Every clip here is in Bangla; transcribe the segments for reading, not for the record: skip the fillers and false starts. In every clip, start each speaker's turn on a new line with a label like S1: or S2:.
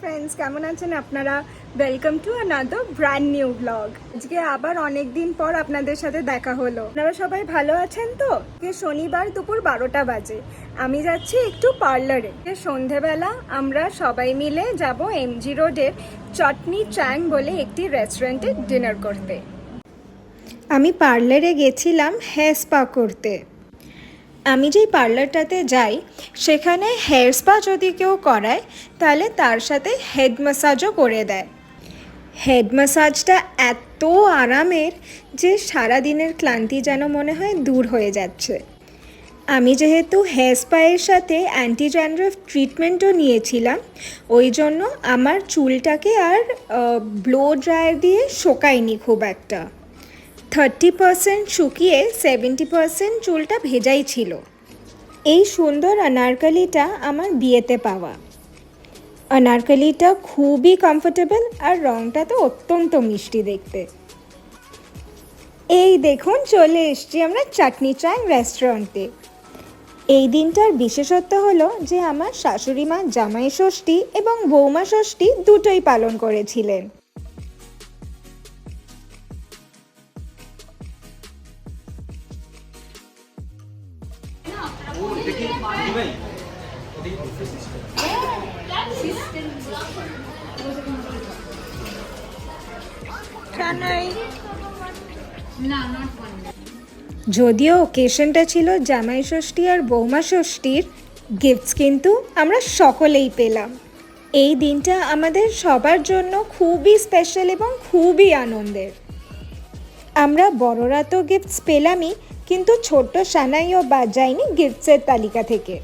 S1: ফ্রেন্ডস, কেমন আছেন আপনারা? Welcome to another brand new blog. আজকে আবার অনেক দিন পর আপনাদের সাথে দেখা হলো। আপনারা সবাই ভালো আছেন তো? শনিবার দুপুর 12টা বাজে। আমি যাচ্ছি একটু পার্লারে। সন্ধেবেলা আমরা সবাই মিলে যাব এমজি রোডের চটনি চ্যাং বলে একটি রেস্টুরেন্টে ডিনার করতে। আমি পার্লারে গেছিলাম হেয়ার স্পা করতে। আমি যেই পার্লারটাতে যাই সেখানে হেয়ার স্পা যদি কেউ করায় তাহলে তার সাথে হেড ম্যাসাজও করে দেয়। হেড ম্যাসাজটা এত আরামের যে সারাদিনের ক্লান্তি যেন মনে হয় দূর হয়ে যাচ্ছে। আমি যেহেতু হেয়ার স্পায়ের সাথে অ্যান্টি ড্যান্ড্রাফ ট্রিটমেন্টও নিয়েছিলাম, ওই জন্য আমার চুলটাকে আর ব্লো ড্রায়ার দিয়ে শোকায়নি খুব একটা। 30% শুকিয়ে 70% চুলটা ভেজাই ছিল। এই সুন্দর আনারকলিটা আমার বিয়েতে পাওয়া। আনারকলিটা খুবই কমফোর্টেবল আর রঙটা তো অত্যন্ত মিষ্টি দেখতে। এই দেখুন, চলে এসছি আমরা চাটনি চ্যাং রেস্টুরেন্টে। এই দিনটার বিশেষত্ব হলো যে আমার শাশুড়ি মা জামাই ষষ্ঠী এবং বৌমা ষষ্ঠী দুটোই পালন করেছিলেন। যদিও ওকেশনটা ছিল জামাই ষষ্ঠী আর বৌমা ষষ্ঠীর, গিফটস কিন্তু আমরা সকলেই পেলাম। এই দিনটা আমাদের সবার জন্য খুবই স্পেশাল এবং খুবই আনন্দের। আমরা বড়রা তো গিফটস পেলামই, কিন্তু ছোট্ট সানাইও বাদ যায়নি গিফটসের তালিকা থেকে।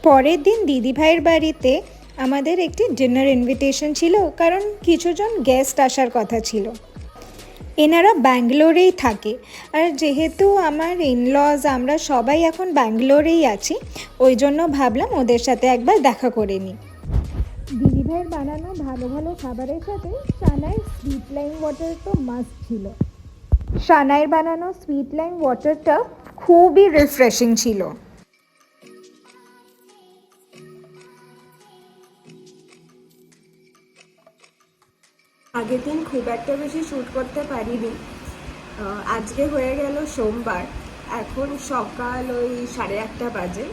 S1: পরের দিন দিদিভাইয়ের বাড়িতে আমাদের একটি ডিনার ইনভিটেশন ছিল, কারণ কিছুজন গেস্ট আসার কথা ছিল। এনারা ব্যাঙ্গালোরেই থাকে, আর যেহেতু আমার ইনলজ আমরা সবাই এখন ব্যাঙ্গালোরেই আছি, ওই জন্য ভাবলাম ওদের সাথে একবার দেখা করে নিই। দিদিভাইয়ের বানানো ভালো ভালো খাবারের সাথে সানাইয়ের সুইট লাইম ওয়াটার তো মাস্ট ছিল। সানাইয়ের বানানো সুইট লাইম ওয়াটারটা খুবই রিফ্রেশিং ছিল। আগের দিন খুব একটা বেশি শ্যুট করতে পারিনি। আজকে হয়ে গেল সোমবার, এখন সকাল ওই 8:30 বাজে।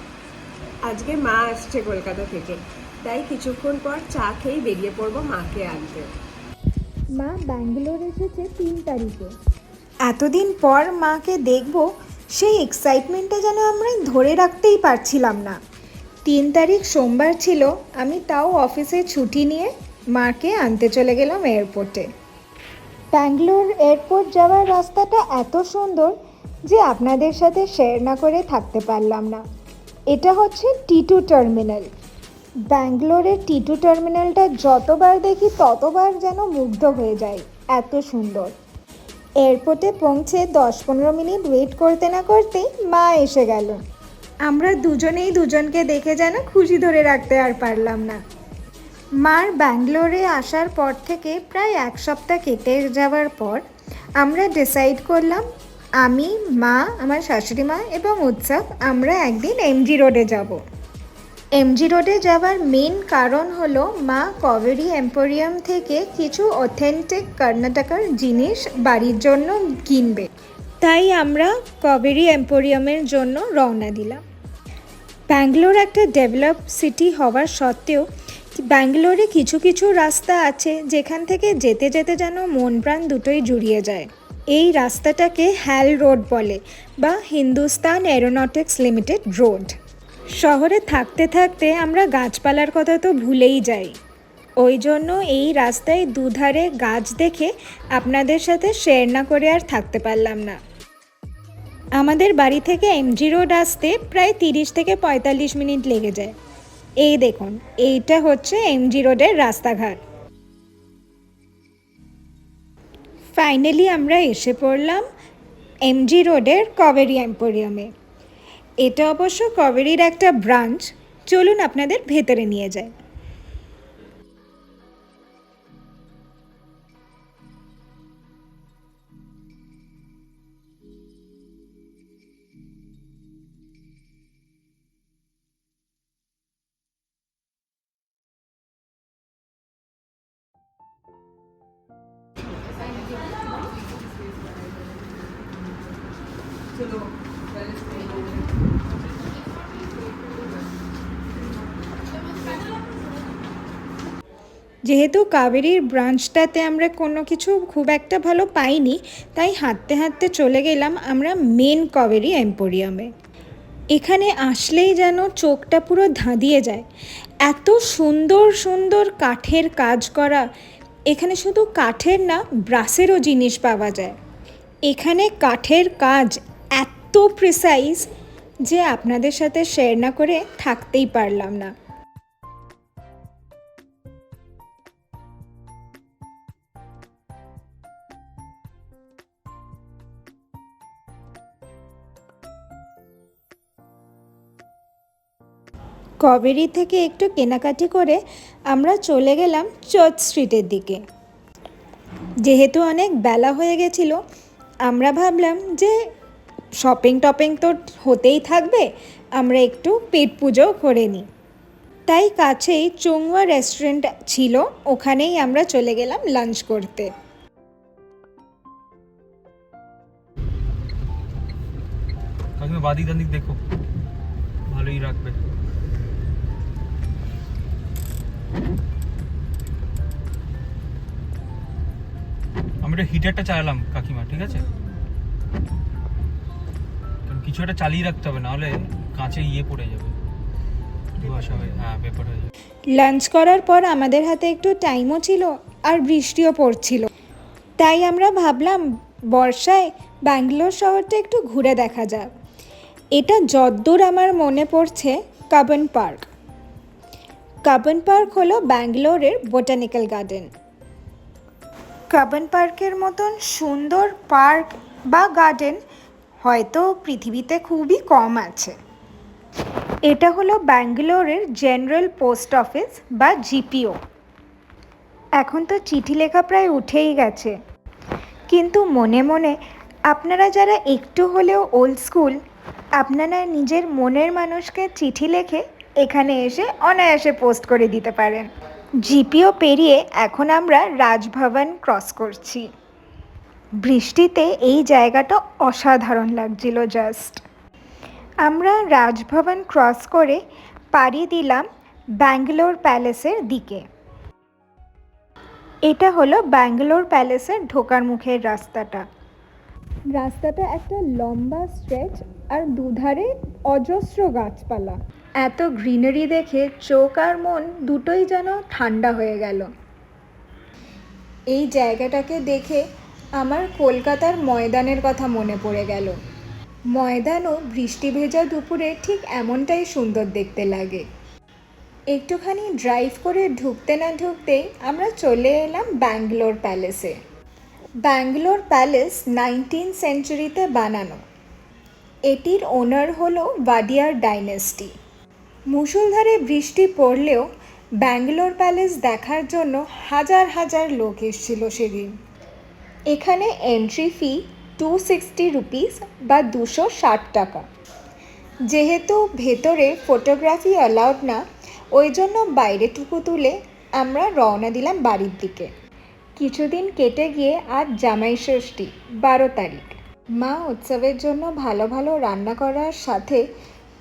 S1: আজকে মা আসছে কলকাতা থেকে, তাই কিছুক্ষণ পর চা খেয়েই বেরিয়ে পড়বো মাকে আনতে। মা ব্যাঙ্গালোর এসেছে 3 তারিখে। এতদিন পর মাকে দেখবো, সেই এক্সাইটমেন্টটা যেন আমরা ধরে রাখতেই পারছিলাম না। 3 তারিখ সোমবার ছিল, আমি তাও অফিসে ছুটি নিয়ে মাকে আনতে চলে গেলাম এয়ারপোর্টে। ব্যাঙ্গালোর এয়ারপোর্ট যাওয়ার রাস্তাটা এত সুন্দর যে আপনাদের সাথে শেয়ার না করে থাকতে পারলাম না। এটা হচ্ছে T2 টার্মিনাল। ব্যাঙ্গালোরের T2 টার্মিনালটা যতবার দেখি ততবার যেন মুগ্ধ হয়ে যায়, এত সুন্দর। এয়ারপোর্টে পৌঁছে 10-15 মিনিট ওয়েট করতে না করতেই মা এসে গেল। আমরা দুজনেই দুজনকে দেখে যেন খুশি ধরে রাখতে আর পারলাম না। মার ব্যাঙ্গালোরে আসার পর থেকে প্রায় 1 সপ্তাহ কেটে যাওয়ার পর আমরা ডিসাইড করলাম, আমি, মা, আমার শাশুড়ি মা এবং উৎসব আমরা একদিন এমজি রোডে যাব। এমজি রোডে যাওয়ার মেন কারণ হলো মা কাবেরী এম্পোরিয়াম থেকে কিছু অথেন্টিক কর্ণাটকার জিনিস বাড়ির জন্য কিনবে। তাই আমরা কাবেরী এম্পোরিয়ামের জন্য রওনা দিলাম। ব্যাঙ্গালোর একটা ডেভেলপ সিটি হওয়ার সত্ত্বেও ব্যাঙ্গালোরে কিছু কিছু রাস্তা আছে যেখান থেকে যেতে যেতে যেন মন প্রাণ দুটোই জুড়িয়ে যায়। এই রাস্তাটাকে হ্যাল রোড বলে, বা হিন্দুস্তান এরোনটিক্স লিমিটেড রোড। শহরে থাকতে থাকতে আমরা গাছপালার কথা তো ভুলেই যাই, ওই জন্য এই রাস্তায় দুধারে গাছ দেখে আপনাদের সাথে শেয়ার না করে আর থাকতে পারলাম না। আমাদের বাড়ি থেকে এমজি রোড আসতে প্রায় 30 থেকে 45 মিনিট লেগে যায়। এই দেখুন, এইটা হচ্ছে এমজি রোডের রাস্তাঘাট। ফাইনালি আমরা এসে পড়লাম এমজি রোডের কাবেরী এম্পোরিয়ামে।
S2: এটা অবশ্য কাবেরীর একটা ব্রাঞ্চ। চলুন আপনাদের ভেতরে নিয়ে যায়। যেহেতু কাবেরীর ব্রাঞ্চটাতে আমরা কোনো কিছু খুব একটা ভালো পাইনি, তাই হাঁটতে হাঁটতে চলে গেলাম আমরা মেন কাবেরী এম্পোরিয়ামে। এখানে আসলেই যেন চোখটা পুরো ধাঁধিয়ে যায়। এত সুন্দর সুন্দর কাঠের কাজ করা। এখানে শুধু কাঠের না, ব্রাসেরও জিনিস পাওয়া যায়। এখানে কাঠের কাজ এত প্রিসাইজ যে আপনাদের সাথে শেয়ার না করে থাকতেই পারলাম না। কাবেরী থেকে একটু কেনাকাটি করে আমরা চলে গেলাম চার্চ স্ট্রিটের দিকে। যেহেতু অনেক বেলা হয়ে গেছিল, আমরা ভাবলাম যে শপিং টপিং তো হতেই থাকবে, আমরা একটু পেট পুজোও করে নিই। তাই কাছেই চোংওয়া রেস্টুরেন্ট ছিল, ওখানেই আমরা চলে গেলাম লাঞ্চ করতে।
S3: বাদিক দাদিক দেখো, ভালোই রাখবে। আমি একটা হিটারটা চালালাম কাকিমা, ঠিক আছে? কারণ কিছু একটা চালিয়ে রাখতে হবে, নাহলে কাঁচে পড়ে যাবে, ধোঁয়াশা হয়ে, পেপার হয়ে যাবে।
S2: লাঞ্চ করার পর আমাদের হাতে একটু টাইমও ছিল আর বৃষ্টিও পড়ছিল, তাই আমরা ভাবলাম বর্ষায় ব্যাঙ্গালোর শহরটা একটু ঘুরে দেখা যাক। এটা যদ্দূর আমার মনে পড়ছে কাবন পার্ক। কাবন পার্ক হলো ব্যাঙ্গালোরের বোটানিক্যাল গার্ডেন। কাবন পার্কের মতন সুন্দর পার্ক বা গার্ডেন হয়তো পৃথিবীতে খুবই কম আছে। এটা হলো ব্যাঙ্গালোরের জেনারেল পোস্ট অফিস বা জিপিও। এখন তো চিঠি লেখা প্রায় উঠেই গেছে, কিন্তু মনে মনে আপনারা যারা একটু হলেও ওল্ড স্কুল, আপনারা নিজের মনের মানুষকে চিঠি লিখে এখানে এসে অনায়াসে পোস্ট করে দিতে পারেন। জিপিও পেরিয়ে এখন আমরা রাজভবন ক্রস করছি। বৃষ্টিতে এই জায়গাটা অসাধারণ লাগছিল জাস্ট। আমরা রাজভবন ক্রস করে পাড়ি দিলাম ব্যাঙ্গালোর প্যালেসের দিকে। এটা হলো ব্যাঙ্গালোর প্যালেসের ঢোকার মুখের রাস্তাটা। রাস্তাটা একটা লম্বা স্ট্রেচ আর দুধারে অজস্র গাছপালা। এত গ্রিনারি দেখে চোখ আর মন দুটোই যেন ঠান্ডা হয়ে গেল। এই জায়গাটাকে দেখে আমার কলকাতার ময়দানের কথা মনে পড়ে গেল। ময়দানও বৃষ্টি ভেজা দুপুরে ঠিক এমনটাই সুন্দর দেখতে লাগে। একটুখানি ড্রাইভ করে ঢুকতে না ঢুকতেই আমরা চলে এলাম ব্যাঙ্গালোর প্যালেসে। ব্যাঙ্গালোর প্যালেস 19th সেঞ্চুরিতে বানানো। এটির ওনার হলো ওয়াডিয়ার ডাইনেস্টি। মুষলধারে বৃষ্টি পড়লেও ব্যাঙ্গালোর প্যালেস দেখার জন্য হাজার হাজার লোক এসেছিল সেদিন। এখানে এন্ট্রি ফি 260 রুপিস বা 260 টাকা। যেহেতু ভেতরে ফটোগ্রাফি অ্যালাউড না, ওই জন্য বাইরেটুকু তুলে আমরা রওনা দিলাম বাড়ির দিকে। কিছুদিন কেটে গিয়ে আজ জামাই ষষ্ঠী 12 তারিখ। মা উৎসবের জন্য ভালো ভালো রান্না করার সাথে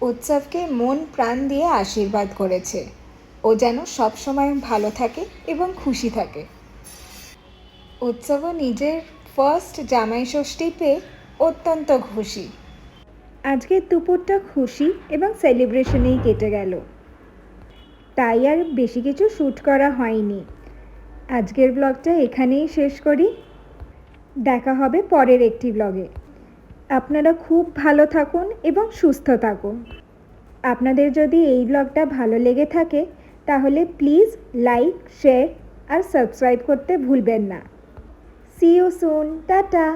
S2: উৎসবকে মন প্রাণ দিয়ে আশীর্বাদ করেছে ও যেন সবসময় ভালো থাকে এবং খুশি থাকে। উৎসবও নিজের ফার্স্ট জামাই ষষ্ঠী পেয়ে অত্যন্ত খুশি। আজকের দুপুরটা খুশি এবং সেলিব্রেশনেই কেটে গেল, তাই আর বেশি কিছু শ্যুট করা হয়নি। আজকের ব্লগটা এখানেই শেষ করি। দেখা হবে পরের একটি ব্লগে। আপনারা খুব ভালো থাকুন এবং সুস্থ থাকুন। আপনাদের যদি এই ব্লগটা ভালো লেগে থাকে তাহলে প্লিজ লাইক, শেয়ার আর সাবস্ক্রাইব করতে ভুলবেন না। See you soon, tata.